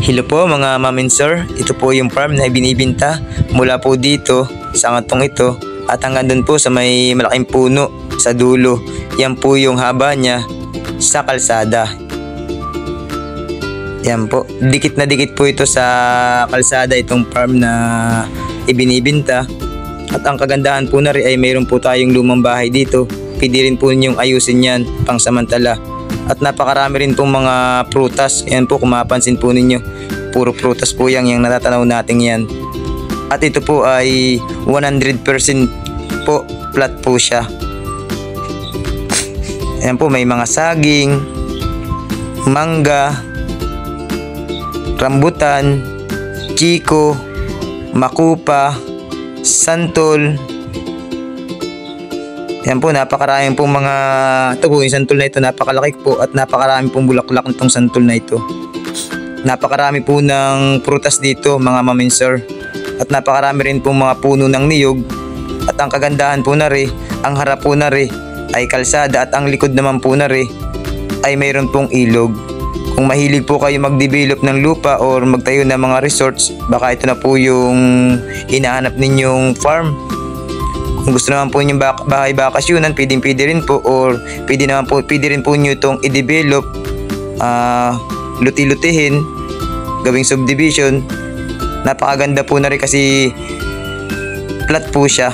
Hello po mga ma'am and sir, ito po yung farm na binibinta mula po dito sa ngantong ito at hanggang dun po sa may malaking puno sa dulo. Yan po yung haba niya sa kalsada. Yan po, dikit na dikit po ito sa kalsada itong farm na ibinibinta. At ang kagandahan po na rin ay mayroon po tayong lumang bahay dito. Pwede rin po ninyong ayusin yan pang samantala. At napakarami rin pong mga prutas. Yan po kung mapansin po ninyo. Puro prutas po yung natatanaw natin yan. At ito po ay 100% po flat po siya. Yan po may mga saging, mangga, rambutan, chiko, makupa, santol. Yan po, napakaraming pong mga, ito po yung santol na ito, napakalaki po at napakaraming pong bulaklak nitong santol na ito. Napakarami po ng prutas dito mga ma'am and sir. At napakarami rin pong mga puno ng niyog. At ang kagandahan po na rin, ang harap po na rin ay kalsada at ang likod naman po na rin ay mayroon pong ilog. Kung mahilig po kayo mag-develop ng lupa or magtayo ng mga resorts, baka ito na po yung hinahanap ninyong farm. Kung gusto naman po yung bahay bakasyonan, pwede rin po or pwede rin po nyo itong i-develop, luti-lutihin, gawing subdivision. Napakaganda po na rin kasi flat po siya.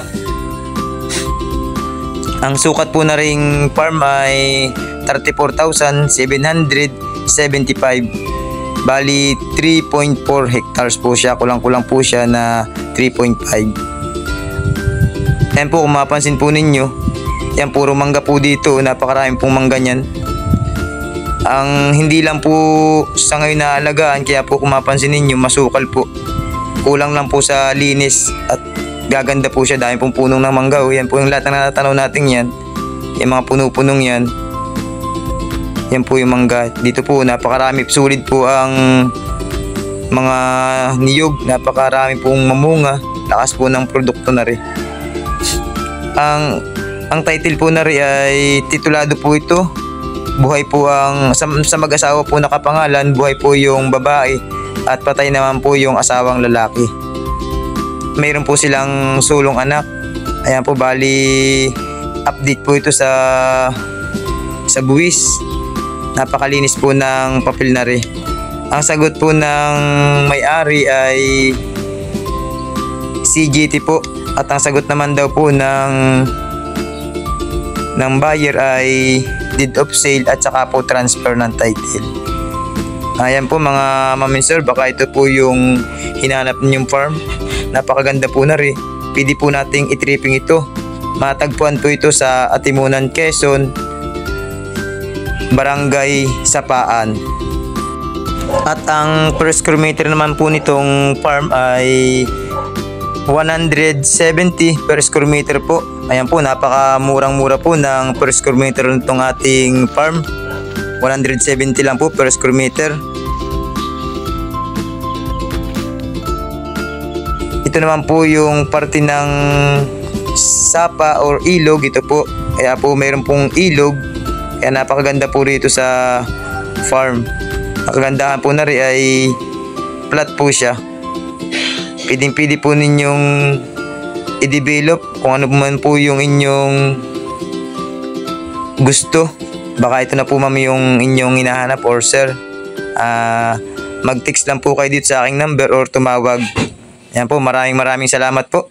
Ang sukat po na ring farm ay 34,775. Bali 3.4 hectares po siya, kulang-kulang po siya na 3.5. Yan po kung mapansin po ninyo, yan puro mangga po dito, napakaraming pong mangga niyan. Ang hindi lang po sa ngayon naalagaan, kaya po kung mapansin ninyo, masukal po. Kulang lang po sa linis at gaganda po siya, dahil pong punong ng mangga. Yan po yung lahat na natatanaw natin yan, yung mga puno-punong yan. Yan po yung mangga. Dito po napakarami, sulit po ang mga niyog, napakarami pong mamunga, lakas po ng produkto na rin. Ang title po na rin ay titulado po ito. Buhay po ang sa mag-asawa po nakapangalan, buhay po yung babae at patay naman po yung asawang lalaki. Mayroon po silang sulong anak. Ayan po, bali update po ito sa buwis. Napakalinis po ng papel na rin. Ang sagot po ng may-ari ay CGT po. At ang sagot naman daw po ng buyer ay deed of sale at saka po transfer ng title. Ayan po mga ma'am and sir, baka ito po yung hinanap ninyong farm. Napakaganda po na rin. Pwede po nating i-tripping ito. Matagpuan po ito sa Atimunan, Quezon, Barangay Sapaan. At ang per square meter naman po nitong farm ay 170 per square meter po. Ayan po, napakamurang-mura po ng per square meter nitong ating farm. 170 lang po per square meter. Ito naman po yung parte ng sapa or ilog. Ito po, kaya po mayroon pong ilog. Kaya napakaganda po rito sa farm. Ang kagandahan po na rin ay flat po siya. Pwede po ninyong i-develop kung ano man po yung inyong gusto. Baka ito na po ma'am yung inyong hinahanap or sir. Mag-text lang po kayo dito sa aking number or tumawag. Yan po, maraming salamat po.